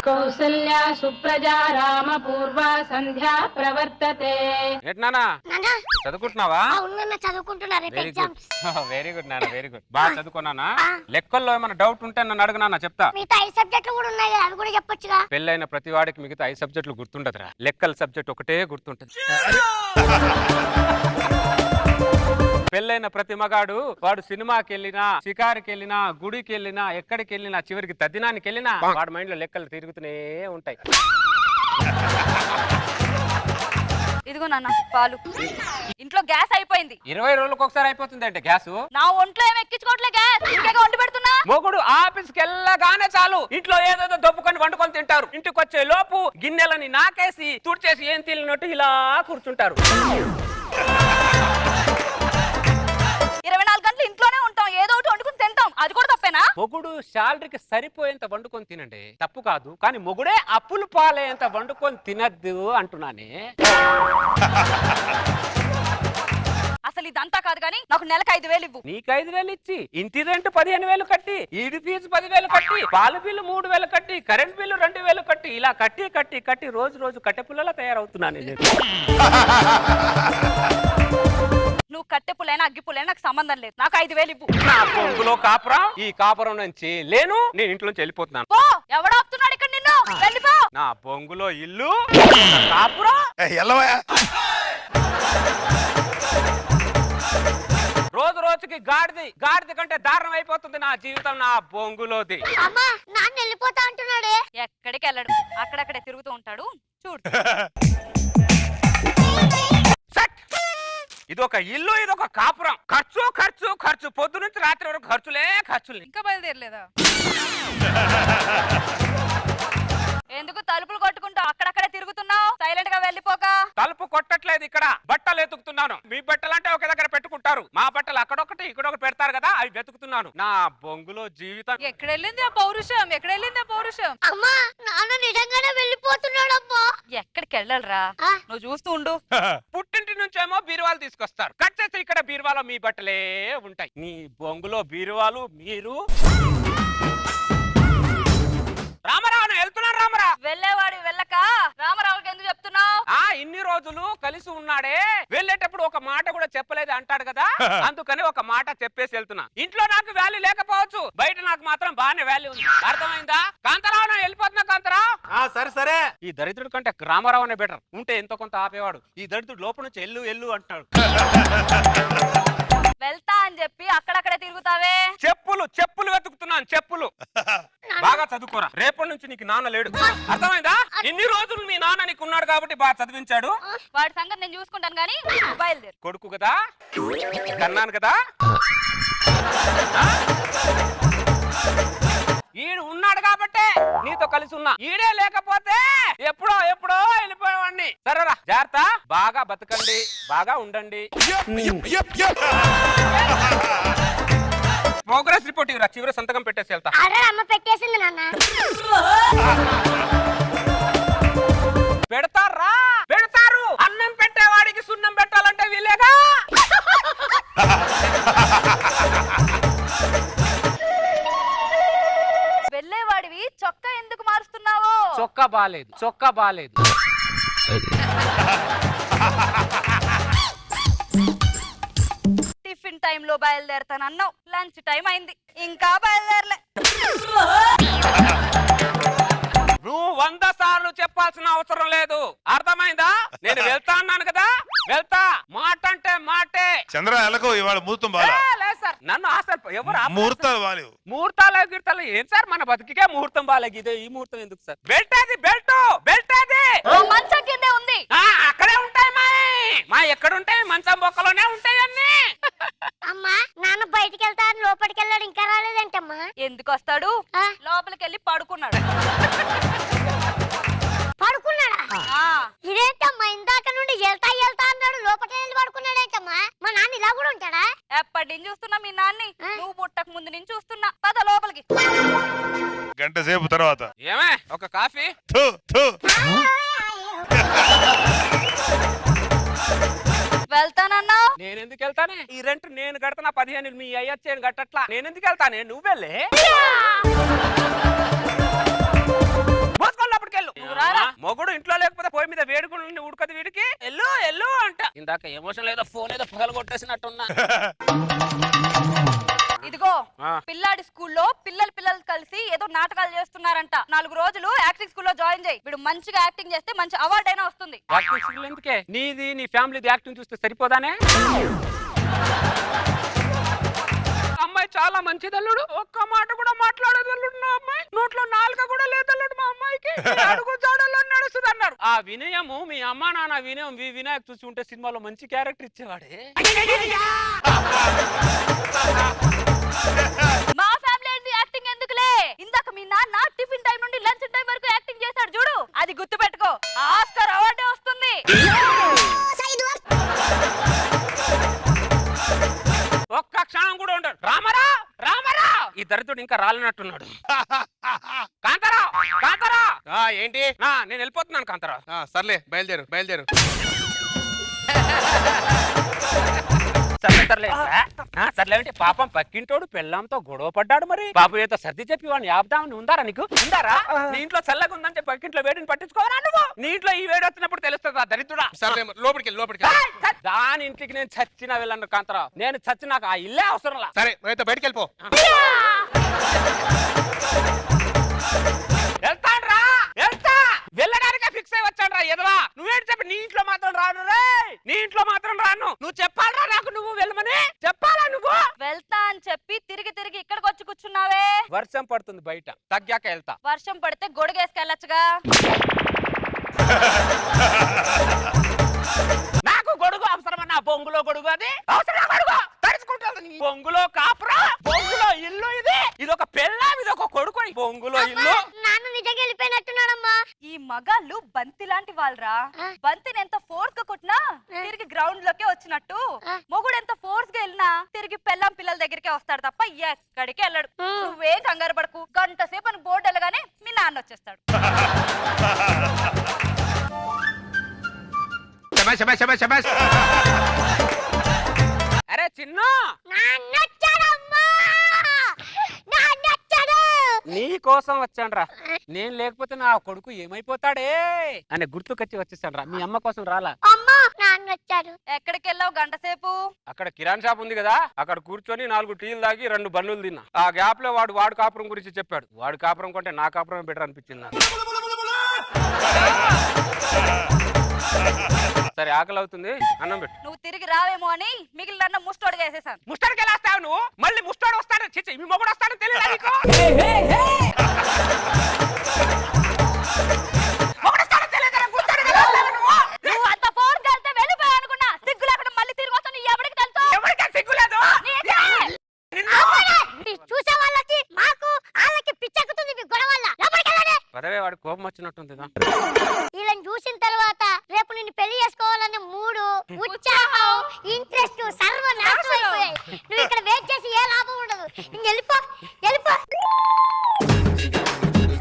కౌసల్యా సుప్రజా రామ పూర్వ సంధ్యా ప్రవర్తతే. ఏంటన్నా చదువుకుంటున్నావా? చదువుకుంటున్నా. వెరీ గుడ్ నాన్న, వెరీ గుడ్. బాగా చదువుకున్నానా? లెక్కల్లో ఏమైనా డౌట్ ఉంటే నన్ను అడుగునా చెప్తా. మిగతా 5 సబ్జెక్టులు కూడా ఉన్నాయి కదా, అవి కూడా చెప్పొచ్చుగా. పెళ్ళైన ప్రతి వాడికి మిగతా 5 సబ్జెక్టులు గుర్తుండదురా, లెక్కల సబ్జెక్ట్ ఒకటే గుర్తుంటది. పెళ్ళైన ప్రతి మగాడు వాడు సినిమాకి వెళ్ళినా, షికారుకి వెళ్ళినా, గుడికి వెళ్ళినా, ఎక్కడికి వెళ్ళినా, చివరికి తద్దినానికి వెళ్ళినా వాడి మైండ్ లో లెక్కలు తిరుగుతూనే ఉంటాయి. ఇదిగో నాన్న పాలు. ఇంట్లో గ్యాస్ అయిపోయింది. 20 రోజులకు ఒకసారి అయిపోతుంది అంటే గ్యాస్. నా ఒంట్లో ఏం ఎక్కించుకోవట్లే గ్యాస్, ఇంకేగా వండి పెడుతున్నా. మొగుడు ఆఫీస్కి వెళ్ళగానే చాలు ఇంట్లో ఏదేదో దొప్పుకొని వండుకొని తింటారు. ఇంటికి వచ్చే లోపు గిన్నెలని నాకేసి తుడిచేసి ఏం తిరిగినట్టు ఇలా కూర్చుంటారు. 24 గంటలు ఇంట్లోనే ఉంటాం, ఏదో ఒకటి వండుకుని తింటాం, అది కూడా తప్పేనా? మొగుడు శాలరీకి సరిపోయేంత వండుకొని తినండి, తప్పు కాదు. కానీ మొగుడే అప్పులు పాలేంత వండుకొని తినద్దు అంటున్నానే. అసలు ఇదంతా కాదు కానీ నాకు నెలకు 5,000 ఇవ్వు. నీకు 5,000 ఇచ్చి ఇంటి రెంట్ 15,000 కట్టి, ఈడి ఫీజు 10,000 కట్టి, పాలు బిల్లు 3,000 కట్టి, కరెంట్ బిల్లు 2,000 కట్టి, ఇలా కట్టి కట్టి కట్టి రోజు రోజు కట్టెపుల్లలా తయారవుతున్నాను. నువ్వు కట్టె పుల్లైనా అగ్గి పుల్లైనా నాకు సంబంధం లేదు, నాకు 5,000 ఇవ్వు. నా బొంగులో కాపురం, ఈ కాపురం నుంచి లేను, నేను ఇంట్లో నుంచి వెళ్ళిపోతున్నాను. పో, ఎవడు ఆపుతున్నాడు ఇక్కడ నిన్ను? వెళ్ళిపో. నా బొంగులో ఇల్లు కాపురం. రోజు రోజుకి గాడిది కంటే దారుణం అయిపోతుంది నా జీవితం, నా బొంగులోది. అమ్మా నాన్న వెళ్ళిపోతా అంటున్నాడే. ఎక్కడికి వెళ్ళడు, అక్కడక్కడే తిరుగుతూ ఉంటాడు చూడు. ఇదొక ఇల్లు, ఇదొక కాపురం. ఖర్చు ఖర్చు ఖర్చు, పొద్దు నుంచి రాత్రి వరకు ఖర్చులే. ఇంకా బయలుదేరలేదా? ఎందుకు తలుపులు కొట్టుకుంటూ అక్కడక్కడే తిరుగుతున్నావు? సైలెంట్ గా వెళ్ళిపోక. తలుపు కొట్టట్లేదు, ఇక్కడ బట్టలు ఎతుకుతున్నాను. మీ బట్టలు అంటే ఒక దగ్గర పెట్టుకుంటారు, మా బట్టలు అక్కడొకటి ఇక్కడొకటి పెడతారు కదా, అవి వెతుకుతున్నాను. నా బొంగులో జీవితం. ఎక్కడెళ్ళింది ఆ పౌరుషం, ఎక్కడెళ్ళింది ఆ పౌరుషం? అమ్మా నాన్న నిజంగానే వెళ్ళిపోతున్నాడమ్మా. ఎక్కడికి వెళ్ళాలరా, నువ్వు చూస్తూ ఉండు. పుట్టింటి నుంచేమో బీరువాలు తీసుకొస్తారు, కట్ చేస్తే ఇక్కడ బీరువాలో మీ బట్టలే ఉంటాయి. నీ బొంగులో బీరువాలు మీరు. రామారావు వెళ్తున్నాను. రామరా వెళ్ళేవాడి వెళ్ళక రామారావుకి ఎందుకు చెప్తున్నావు? ఇన్ని రోజులు కలిసి ఉన్నాడే, వెళ్ళేటప్పుడు ఒక మాట కూడా చెప్పలేదు అంటాడు కదా, అందుకని ఒక మాట చెప్పేసి వెళ్తున్నా. ఇంట్లో నాకు వాల్యూ లేకపోవచ్చు, బయట నాకు మాత్రం బాగానే వాల్యూ ఉంది. అర్థమైందా? కాంతారావు వెళ్ళిపోతున్నా. కాంతారావు సరే సరే. ఈ దరిద్రుడి కంటే రామారావు అనే బెటర్, ఉంటే ఎంతో కొంత ఆపేవాడు. ఈ దరిద్రుడు లోపల నుంచి ఎల్లు అంటున్నాడు. వెళ్తా అని చెప్పి అక్కడక్కడే తిరుగుతావే. చెప్పులు వెతుకుతున్నాను, చెప్పులు. బాగా చదువుకోరా, రేపటి నుంచి నీకు నాన్న లేడు, అర్థమైందా? ఇన్ని రోజులు మీ నాన్న నీకు ఉన్నాడు కాబట్టి బాగా చదివించాడు. వాడి సంగతి నేను చూసుకుంటాను గానీ బయలుదేరు. కొడుకు కదా, కన్నాను కదా. ఈడు ఉన్నాడు కాబట్టే నీతో కలిసి ఉన్నా, ఈడే లేకపోతే ఎప్పుడో వెళ్ళిపోయేవాడిని. సరేరా, జాగ్రత్త, బాగా బతకండి, బాగా ఉండండి. ప్రోగ్రెస్ రిపోర్ట్ ఇవ్వరా, చివరి సంతకం పెట్టేసి వెళ్తా. అమ్మ పెట్టేసింది నాన్న. పెడతారు. అన్నం పెట్టేవాడికి సున్నం పెట్టాలంటే వీలేగా. వెళ్ళేవాడివి చొక్కా ఎందుకు మారుస్తున్నావు? చొక్కా బాలేదు. టిఫిన్ టైంలో బయలుదేరతానన్నావు, లంచ్ టైం అయింది, ఇంకా బయలుదేరలే. నువ్వు 100 సార్లు చెప్పాల్సిన అవసరం లేదు, అర్థమైందా? నేను వెళ్తా అన్నాను కదా, వెళ్తా. మాట అంటే మాటే. చంద్ర ఎలాగో ఇవాళ ముహూర్తం బాగా లేదు సార్, నన్ను అసలు ఎవరు ముహూర్తాలు బాలేవు. ముహూర్తాలు గిడతాలు ఏం సార్, మన బతికే ముహూర్తం బాలేదు. ఇదే ఈ ముహూర్తం ఎందుకు సార్? బెల్ట్ మంచం కిందే ఉంది. అక్కడే ఉంటాయి మా ఎక్కడుంటాయి? మంచం బొక్కలోనే ఉంటాయి అన్ని. అమ్మా నాన్న బయటికి వెళ్తా లోపలికి వెళ్ళాడు, ఇంకా రాలేదంటమ్మా. ఎందుకు వస్తాడు? లోపలికి వెళ్ళి పడుకున్నాడు. ఇదేంటమ్మా ఇందాక నుండి వెళ్తా అన్నాడు, లోపలికి వెళ్ళి పడుకున్నాడేంటమ్మా? మా నాన్న ఇలా కూడా ఉంటాడా? ఎప్పటి నుంచి చూస్తున్నా మీ నాన్ని, నువ్వు పుట్టక ముందు నుంచి చూస్తున్నా. పద లోపలికి. గంట సేపు తర్వాత ఏమే ఒక కాఫీ? వెళ్తానన్నా. నేను ఎందుకు వెళ్తానే? ఈ రెంట్ నేను కడతానా, 15 మీ అయ్యచ్చేను కట్టట్లా. నేను ఎందుకు వెళ్తానే? నువ్వు వెళ్ళే. లోపలికెళ్ళు నువ్వు రారా. మొగుడు ఇంట్లో లేకపోతే పోయి మీద వేడుకుని ఉడకదు వీడికి ఎల్లు ఎల్లు అంట ఇందాక ఎమోషన్ ఏదో ఫోన్ ఏదో పగలు కొట్టేసినట్టున్నా ఇదిగో ఆ. పిల్లాడి స్కూల్లో పిల్లలు కలిసి ఏదో నాటకాలు చేస్తున్నారంట 4 రోజులు యాక్టింగ్ స్కూల్లో జాయిన్ చేయి వీడు మంచిగా యాక్టింగ్ చేస్తే మంచి అవార్డు అయినా వస్తుంది. యాక్టింగ్ స్కిల్ ఎందుకే నీది నీ ఫ్యామిలీది యాక్టింగ్ చూస్తే సరిపోదానే అమ్మాయి చాలా మంచిది అల్లుడు ఒక్క మాట కూడా మాట్లాడేది అల్లుడు నా అమ్మాయి నోట్లో నాలుక కూడా లేదు అల్లుడు మా అమ్మాయికి అడుగు జాడల్లో నడుస్తుంది అన్నారు ఆ వినయము మీ అమ్మా నాన్న వినయం వినాయక్ చూసి ఉంటే సినిమాలో మంచి క్యారెక్టర్ ఇచ్చేవాడే మా ఫ్యామిలీ యాక్టింగ్ ఎందుకులే ఇందాక మీ నాన్న టిఫిన్ టైం నుండి లంచ్ టైం వరకు యాక్టింగ్ చేశాడు చూడు అది గుర్తు పెట్టుకో ఆస్కార్ అవార్డే వస్తుంది. ఒక్క క్షణం కూడా ఉండడు రామరా రామరా ఈ దరిద్రుడు ఇంకా రాలినట్టున్నాడు కాంతారావు కాంతారావు ఏంటి నేను వెళ్ళిపోతున్నాను కాంతారావు సర్లే బయలుదేరు సర్లేంటి పాపం పక్కింటోడు పెళ్ళాంతో గొడవ పడ్డాడు మరి బాబు ఏదో సర్ది చెప్పి వాడిని ఆపుదామని ఉందారా నీకు ఉందారా నీ ఇంట్లో చల్లగా ఉందంటే పక్కింట్లో వేడిని పట్టించుకోవరా నువ్వు నీ ఇంట్లో ఈ వేడి వచ్చినప్పుడు తెలుస్తుంది ఆ దరిద్రుడా సర్లే లోపలికి దాని ఇంటికి నేను చచ్చినా వెళ్ళను కాంతారావు నేను చచ్చినాక ఆ ఇల్లే అవసరంలా సరే నువ్వు బయటికి వెళ్ళిపో వెళ్తాడ్రా వెళ్తా వెళ్ళడానికే ఫిక్స్ అయి వచ్చాడ్రా ఎదవా నువ్వేంటి చెప్పి నీ ఇంట్లో మాత్రం రాను రే నీ ఇంట్లో మాత్రం రాను నువ్వు చెప్పాలరా నాకు నువ్వు వెళ్ళమని చెప్పాలా నువ్వు వెళ్తా అని చెప్పి తిరిగి ఇక్కడికి వచ్చి కూర్చున్నావే వర్షం పడుతుంది బయట తగ్గాక వెళ్తా వర్షం పడితే గొడుగేసుకెళ్ళొచ్చుగా నాకు గొడుగు అవసరమన్నా బొంగులో గొడుగు అది అవసరం గొడుగు తడుచుకుంటుంది బొంగులో కాపురా బొంగులో ఇల్లు ఇది ఒక పెళ్ళాం ఇది ఒక కొడుకు బొంగులో ఇల్లు నాన్న నిజంగా వెళ్ళిపోయినట్టున్నాడమ్మా. ఈ మగాళ్ళు బంతి లాంటి వాళ్ళరా బంతిని ఎంత ఫోర్స్ గా కొట్టినా తిరిగి గ్రౌండ్ లోకే వచ్చినట్టు మొగుడు ఎంత ఫోర్స్ గా వెళ్ళినా తిరిగి పెళ్ళాం పిల్లల దగ్గరికే వస్తాడు తప్ప ఎక్కడికి వెళ్ళడు. నువ్వేం కంగారు పడకు గంట సేపు అని బోర్డు వెళ్ళగానే మీ నాన్న వచ్చేస్తాడు. అరే చిన్న నీ కోసం వచ్చాన్రా నేను లేకపోతే నా కొడుకు ఏమైపోతాడే అనే గుర్తుకొచ్చి వచ్చేసాను రా మీ అమ్మ కోసం రాలా అమ్మా నాన్న వచ్చారు. ఎక్కడికి వెళ్ళావు గంట సేపు? అక్కడ కిరాణ్ షాప్ ఉంది కదా అక్కడ కూర్చొని 4 టీలు తాగి 2 బన్నులు తిన్నా ఆ గ్యాప్ లో వాడు కాపురం గురించి చెప్పాడు వాడు కాపురం కొంటే నా కాపురం బెటర్ అనిపించింది నాకు. సరే ఆకలి అవుతుంది అన్నం పెట్టు నువ్వు తిరిగి రావేమో అని మిగిలిన అన్నం ముష్టోడుగా వేసేసాను. ముస్టాడికి ఎలా వస్తావు నువ్వు మళ్ళీ ముస్టాడు వస్తాడు చిచ్చి మీ మొగుడు వస్తాడు తెలియదు నీకు నువ్వు అంత ఫోర్స్ వెళ్తే వెళ్ళిపోయా అనుకున్నా సిగ్గు లేకుండా మళ్ళీ తిరిగి వస్తాను ఎవరికి తెలుసు ఎవరికే సిగ్గులేదు చూసే వాళ్ళకి మాకు వాళ్ళకి పిచ్చెక్కుతుంది మీ గొడవ వల్ల. లోపలికి వెళ్ళండి. పదవే వాడు కోపం వచ్చినట్టుంది వీళ్ళని చూసిన తర్వాత రేపు నిన్ను పెళ్లి చేసుకోవాలనే మూడు ఉత్సాహం ఇంట్రెస్ట్ సర్వనాశనం అయిపోయాయి. నువ్వు ఇక్కడ వెయిట్ చేసి ఏ లాభం ఉండదు. వెళ్ళిపో.